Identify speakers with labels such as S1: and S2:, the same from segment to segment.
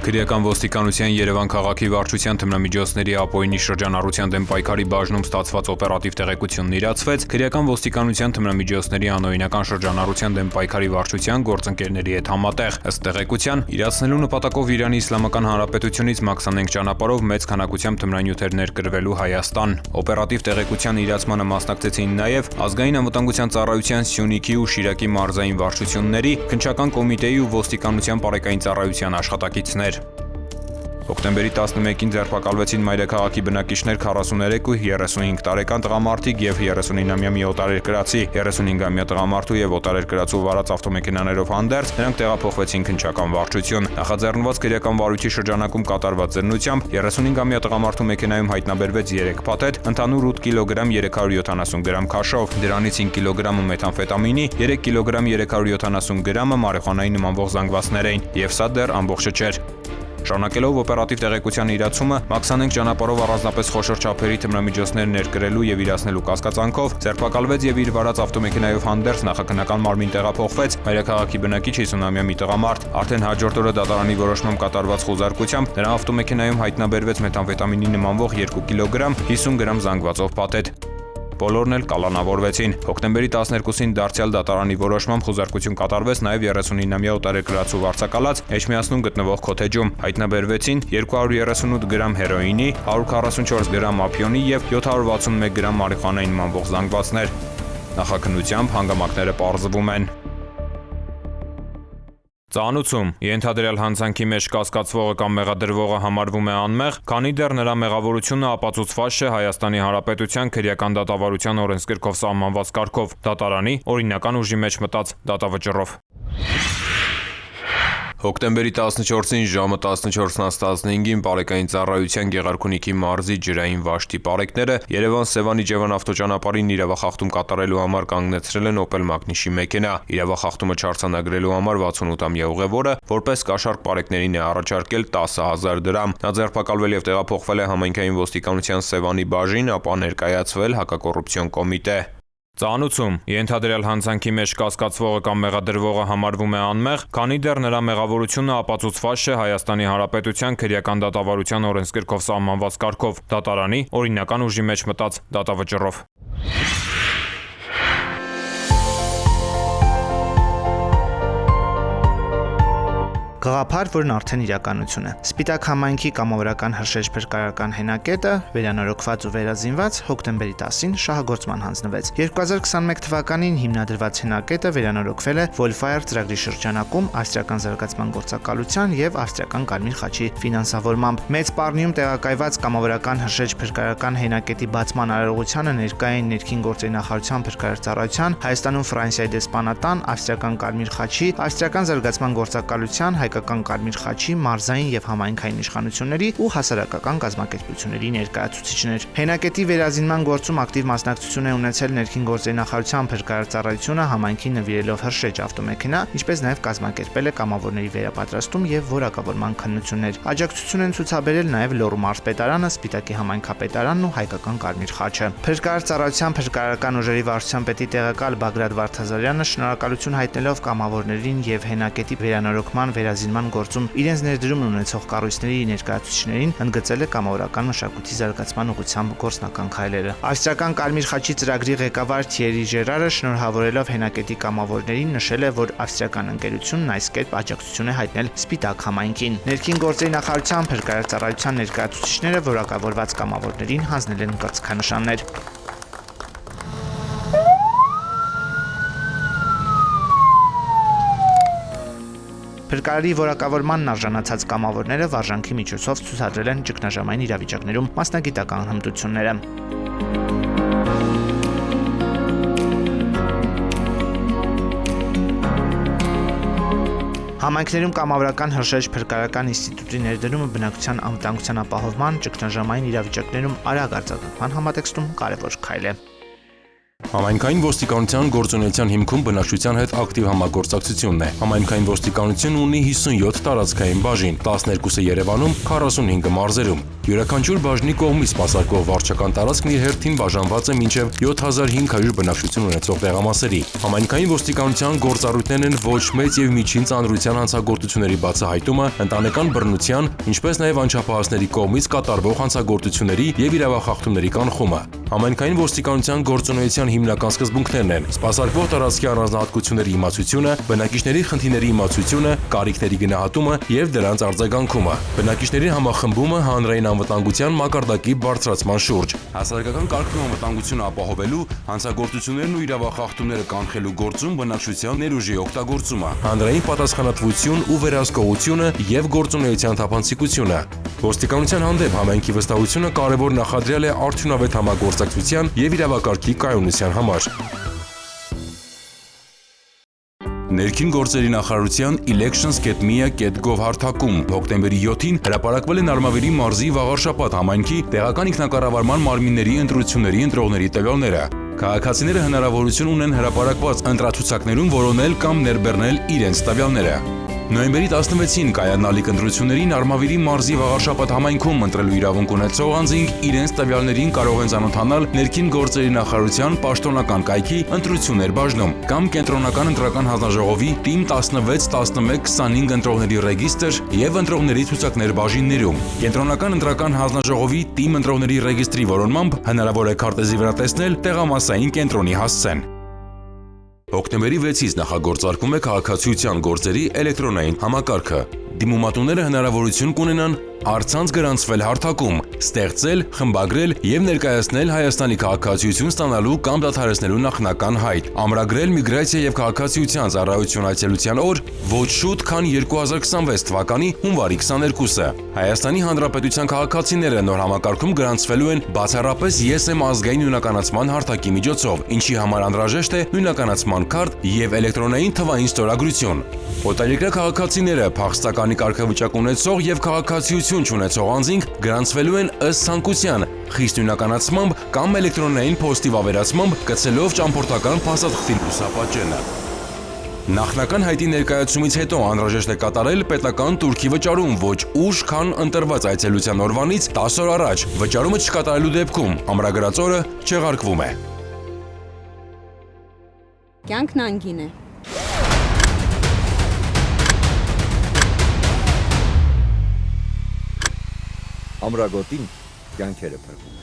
S1: Քրեական ոստիկանության Երևան քաղաքի վարչության թմրամիջոցների ապօրինի շրջանառության դեմ պայքարի բաժնում ստացված օպերատիվ տեղեկությունն իրացվեց Քրեական ոստիկանության թմրամիջոցների անօրինական շրջանառության դեմ պայքարի վարչության գործընկերների հետ համատեղ։ Ըստ տեղեկության, իրացնելու նպատակով Իրանի Իսլամական Հանրապետությունից մաքսանենգ ճանապարհով մեծ քանակությամբ թմրանյութեր ներկրվելու Հայաստան։ Օպերատիվ տեղեկության իրացմանը մասնակցեցին նաև Ազգային անվտանգության ծառայության Սյունիքի ու Շիրակի մարզային վարչությունների, քննչական կոմիտեի ու ոստիկանության բարեկային ծառայության աշխատակիցներ։ Հոկտեմբերի 11-ին ձերբակալվեցին մայրաքաղաքի բնակիչներ 43 ու 35 տարեկան տղամարդիկ եւ 39-ամյա մի օտարերկրացի, 35-ամյա տղամարդու եւ օտարերկրացու վարած ավտոմեքենաներով հանդերձ նրանք տեղափոխվեցին քննչական վարչություն։ Նախաձեռնված քրեական վարույթի շրջանակում կատարված զրնությամբ 35-ամյա տղամարդու մեքենայում հայտնաբերվեց 3 փաթեթ, ընդհանուր 8 կիլոգրամ 370 գրամ քաշով, դրանից 5 կիլոգրամը մեթամֆետամինի, 3 կիլոգրամ 370 գրամը մարիխուանայի նմանվող զանգվածներ էին, եւ սա դեռ ամբողջը չէր։ Շարունակելով օպերատիվ տեղեկության իրացումը, մաքսանենգ ճանապարհով առանձնապես խոշոր չափերի թմրամիջոցներ ներկրելու եւ իրացնելու կասկածանքով ձերբակալվեց եւ իր վարած ավտոմեքենայով հանդերձ նախաքննական մարմին տեղափոխվեց մայրաքաղաքի բնակիչ 50-ամյա մի տղամարդ։ Արդեն հաջորդ օրը դատարանի որոշմամբ կատարված խուզարկությամբ նրա ավտոմեքենայում հայտնաբերվեց մեթամֆետամինի նմանվող 2 կիլոգրամ 50 գրամ զանգվածով փաթեթ։ Բոլորն էլ կալանավորվեցին։ Հոկտեմբերի 12-ին դարձյալ դատարանի որոշմամբ խուզարկություն կատարվեց նաև 39-ամյա օտարերկրացու վարձակալած Էջմիածնում գտնվող քոթեջում։ Հայտնաբերվեցին 238 գրամ հերոինի, 144 գրամ ապիոնի եւ 761 գրամ մարիխուանայի նմանվող զանգվածներ։ Նախաքննությամբ հանգամանքները պարզվում են։ Ծանուցում ենթադրյալ հանցանքի մեջ կասկածվողը կամ մեղադրվողը համարվում է անմեղ, քանի դեռ նրա մեղավորությունը ապացուցված չէ Հայաստանի Հանրապետության քրեական դատավարության օրենսգրքով սահմանված կարգով, դատարանի օրինական ուժի մեջ մտած դատավճռով։ Հոկտեմբերի 14-ին ժամը 14:15-ին բարեկային ծառայության Գեղարքունիքի մարզի ջրային վաշտի պարեկները Երևան-Սևան-Իջևան ավտոճանապարհին իրավախախտում կատարելու համար կանգնեցրել են Opel Magnish-ի մեքենա։ Իրավախախտումը չարձանագրելու համար 68-ամյա ուղևորը որպես կաշառք պարեկներին է առաջարկել 10,000 դրամ։ Նա ձերբակալվել եւ տեղափոխվել է համայնքային ոստիկանության Սևանի բաժին, ապա ներկայացվել հակակոռուպցիոն կոմիտե։ Ծանուցում ենթադրյալ հանցանքի մեջ կասկածվողը կամ մեղադրվողը համարվում է անմեղ, քանի դեռ նրա մեղավորությունը ապացուցված չէ Հայաստանի Հանրապետության քրեական դատավարության օրենսգրքով սահմանված կարգով, դատարանի օրինական ուժի մեջ մտած դատավճռով։
S2: Գաղափար, որն արդեն իրականություն է։ Սպիտակ համայնքի կամավորական հրշեջ փրկարարական հենակետը վերանորոգված ու վերազինված հոկտեմբերի 10-ին շահագործման հանձնվեց։ 2021 թվականին հիմնադրված հենակետը վերանորոգվել է Volfire ծրագրի շրջանակում ավստրիական զարգացման գործակալության եւ ավստրիական Կարմիր խաչի ֆինանսավորմամբ։ Մեծ Պառնիում տեղակայված կամավորական հրշեջ փրկարարական հենակետի բացման արարողությանը ներկայ են ներքին գործերի նախարարության փրկարար ծառայության, Հայաստանում Ֆրանսիայի դեսպանատան, ավստրիական Կարմիր խաչի, ավստրիական զարգացման գործակալության, Հայկական Կարմիր խաչի, մարզային եւ համայնքային իշխանությունների ու հասարակական կազմակերպությունների ներկայացուցիչներ։ Հենակետի վերազինման գործում ակտիվ մասնակցություն է ունեցել ներքին գործերի նախարարության փրկարար ծառայությունը համայնքին նվիրելով հրշեջ ավտոմեքենա, ինչպես նաեւ կազմակերպել է կամավորների վերապատրաստում եւ որակավորման քննություններ։ Աջակցություն են ցուցաբերել նաեւ Լոռու մարզպետարանը, Սպիտակի համայնքապետարանն ու Հայկական Կարմիր խաչը։ Փրկարար ծառայության փրկարարական ուժերի վարչության պետի տեղակալ Բագրատ Վարդազարյանը շնորհակալություն հայտնելով կամավորներին եւ հենակետի վերանորոգման վերազինման գործում իրենց ներդրումն ունեցող կառույցների ներկայացուցիչներին ընդգծել է կամավորական մշակույթի զարգացման ուղղությամբ գործնական քայլերը։ Ավստրիական Կարմիր խաչի ծրագրի ղեկավար Թիերի Ժերարը շնորհավորելով հենակետի կամավորներին նշել է, որ ավստրիական ընկերությունն այս կերպ աջակցություն է հայտնել Սպիտակ համայնքին։ Ներքին գործերի նախարարության փրկարար ծառայության ներկայացուցիչները որակավորված կամավորներին հանձնել են կրծքանշաններ։ Փրկարարի որակավորմանն արժանացած կամավորները վարժանքի միջոցով ցուցադրել են ճգնաժամային իրավիճակներում մասնագիտական հմտությունները։ Համայնքներում կամավորական հրշեջ փրկարարական ինստիտուտի ներդրումը բնակչության անվտանգության ապահովման, ճգնաժամային իրավիճակներում արագ արձագանքման համատեքստում կարևոր քայլ է։
S3: Համայնքային ոստիկանության գործունեության հիմքում բնակչության հետ ակտիվ համագործակցությունն է։ Համայնքային ոստիկանությունն ունի 57 տարածքային բաժին, 12-ը Երևանում, 45-ը մարզերում։ Յուրաքանչյուր բաժնի կողմից սպասարկվող վարչական տարածքն իր հերթին բաժանված է մինչև 7500 բնակչություն ունեցող տեղամասերի։ Համայնքային ոստիկանության գործառույթներն են ոչ մեծ եւ միջին ծանրության հանցագործությունների բացահայտումը, ընտանեկան բռնության, ինչպես նաեւ անչափահասների կողմից կատարվող հանցագործությունների եւ իրավախախտումների կանխումը։ Համայնքային ոստիկանության գործունեության հիմնական սկզբունքներն են սպասարկվող տարածքի առանձնահատկությունների իմացությունը, բնակիչների խնդիրների իմացությունը, կարիքների գնահատումը եւ դրանց արձագանքումը, բնակիչների համախմբումը հանրային անվտանգության մակարդակի բարձրացման շուրջ, հասարակական կարգն ու անվտանգությունը ապահովելու, հանցագործություններն ու իրավախախտումները կանխելու գործում բնակչության ներուժի օգտագործումը, հանրային պատասխանատվություն ու վերահսկողությունը եւ գործունեության թափանցիկությունը։ Ոստիկանության հանդեպ համայնքի վստահությունը կարևոր նախադրյալ է արդյունավետ համագործակցության եւ իրավակարգի կայունության համար։ Ներքին գործերի նախարարության elections.mia.gov հարթակում հոկտեմբերի 7-ին հրապարակվել են Արմավիրի մարզի Վաղարշապատ համայնքի տեղական ինքնակառավարման մարմինների ընտրությունների ընտրողների տվյալները։ Քաղաքացիները հնարավորություն ունեն հրապարակված ընտրացուցակներում որոնել կամ ներբեռնել իրենց տվյալները։ Նոյեմբերի 16-ին կայանալիք ընտրություններին Արմավիրի մարզի Վաղարշապատ համայնքում ընտրելու իրավունք ունեցող անձինք իրենց տվյալներին կարող են ծանոթանալ ներքին գործերի նախարարության պաշտոնական կայքի ընտրություններ բաժնում կամ կենտրոնական ընտրական հանձնաժողովի TIM 16-11-25 ընտրողների ռեգիստր եւ ընտրողների ցուցակներ բաժիններում։ Կենտրոնական ընտրական հանձնաժողովի TIM ընտրողների ռեգիստրի որոնմամբ հնարավոր է քարտեզի վրա տեսնել տեղամասային կենտրոնի հասցեն։ Հոկտեմբերի 6-ից նախագործարկվում է քաղաքացիության գործերի էլեկտրոնային համակարգը։ Դիմումատուները հնարավորություն կունենան առցանց գրանցվել հարթակում, ստեղծել, խմբագրել եւ ներկայացնել Հայաստանի քաղաքացիություն ստանալու կամ դադարեցնելու նախնական հայտ, ամրագրել միգրացիա եւ քաղաքացիության ծառայություն այցելության օր ոչ շուտ, քան 2026 թվականի հունվարի 22-ը։ Հայաստանի Հանրապետության քաղաքացիները նոր համակարգում գրանցվելու են բացառապես ԵՍՄ ազգային նույնականացման հարթակի միջոցով, ինչի համար անհրաժեշտ է նույնականացման քարտ եւ էլեկտրոնային թվային ստորագրություն։ Օտարերկրյա քաղաքացիները, փախստականի կարգավիճակ ունեցող եւ քաղաքացիություն չունեցող անձինք գրանցվելու են ըստ ցանկության, խիստ նույնականացմամբ կամ էլեկտրոնային փոստի վավերացմամբ կցելով ճամփորդական փաստաթղթի լուսապատճենը։ Նախնական հայտի ներկայացումից հետո անհրաժեշտ է կատարել պետական տուրքի վճարում ոչ ուշ, քան ընտրված այցելության օրվանից 10 օր առաջ։ Վճարումը չկատարելու դեպքում ամրագրած օրը չեղարկվում է։
S4: Կյանքն անգին է։
S5: Ամրագոտին կյանքեր է փրկում։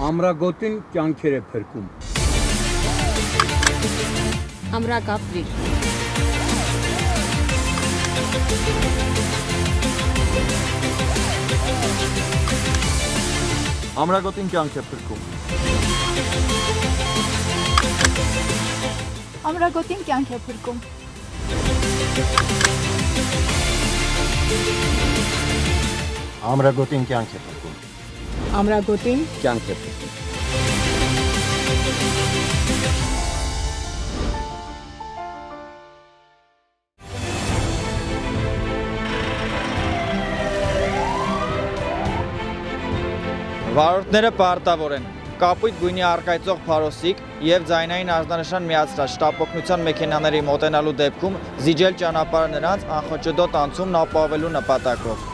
S6: Ամրագոտին կյանքեր է փրկում։
S4: Ամրակապրիր։
S5: Ամրագոտին կյանք է փրկում։
S7: Ամրագոտին կյանք է փրկում։
S5: Ամրագոտին կյանք է փրկում։
S4: Ամրագոտին
S6: Կյանք է փրկում։
S8: Վարորդները պարտավոր են կապույտ գույնի առկայծող փարոսիկ եւ ձայնային արձանշան միացրած շտապօգնության մեքենաների մոտենալու դեպքում զիջել ճանապարհը նրանց անխոճոդոտ անցումն ապահովելու նպատակով։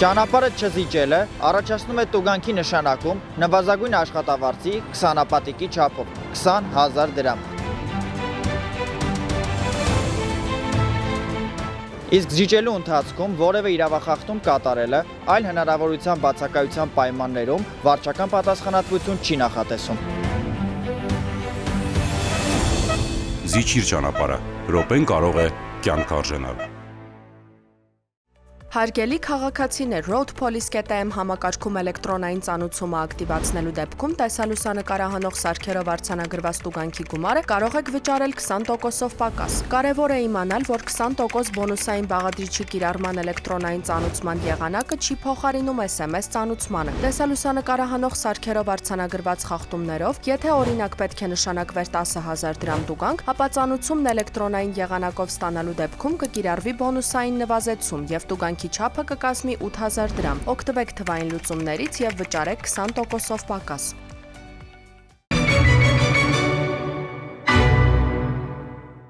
S8: Ճանապարհը չզիջելը առաջացնում է տուգանքի նշանակում նվազագույն աշխատավարձի 20 ապատիկի չափով 20,000 դրամ։ Իսկ զիջելու ընթացքում որևէ իրավախախտում կատարելը այլ հնարավորության բացակայության պայմաններում վարչական պատասխանատվություն չի նախատեսում։
S3: Զիջիր ճանապարհը, րոպեն կարող է կյանք արժենալ։
S9: Հարգելի քաղաքացիներ, Road Police.am համակարգում էլեկտրոնային ծանուցումը ակտիվացնելու դեպքում տեսալուսանկարահանող սարքերով արձանագրված տուգանքի գումարը կարող եք վճարել 20%-ով պակաս։ Կարևոր է իմանալ, որ 20% բոնուսային բաղադրիչի կիրառման էլեկտրոնային ծանուցման եղանակը չի փոխարինում SMS ծանուցմանը։ Տեսալուսանկարահանող սարքերով արձանագրված խախտումներով, եթե օրինակ պետք է նշանակվեր 10,000 դրամ տուգանք, ապա ծանուցումն էլեկտրոնային եղանակով ստանալու դեպքում կկիրառվի բոնուսային նվազեցում եւ տուգանքի չափը կկազմի 8000 դրամ։ Օգտվեք թվային լուծումներից եւ վճարեք 20%-ով պակաս։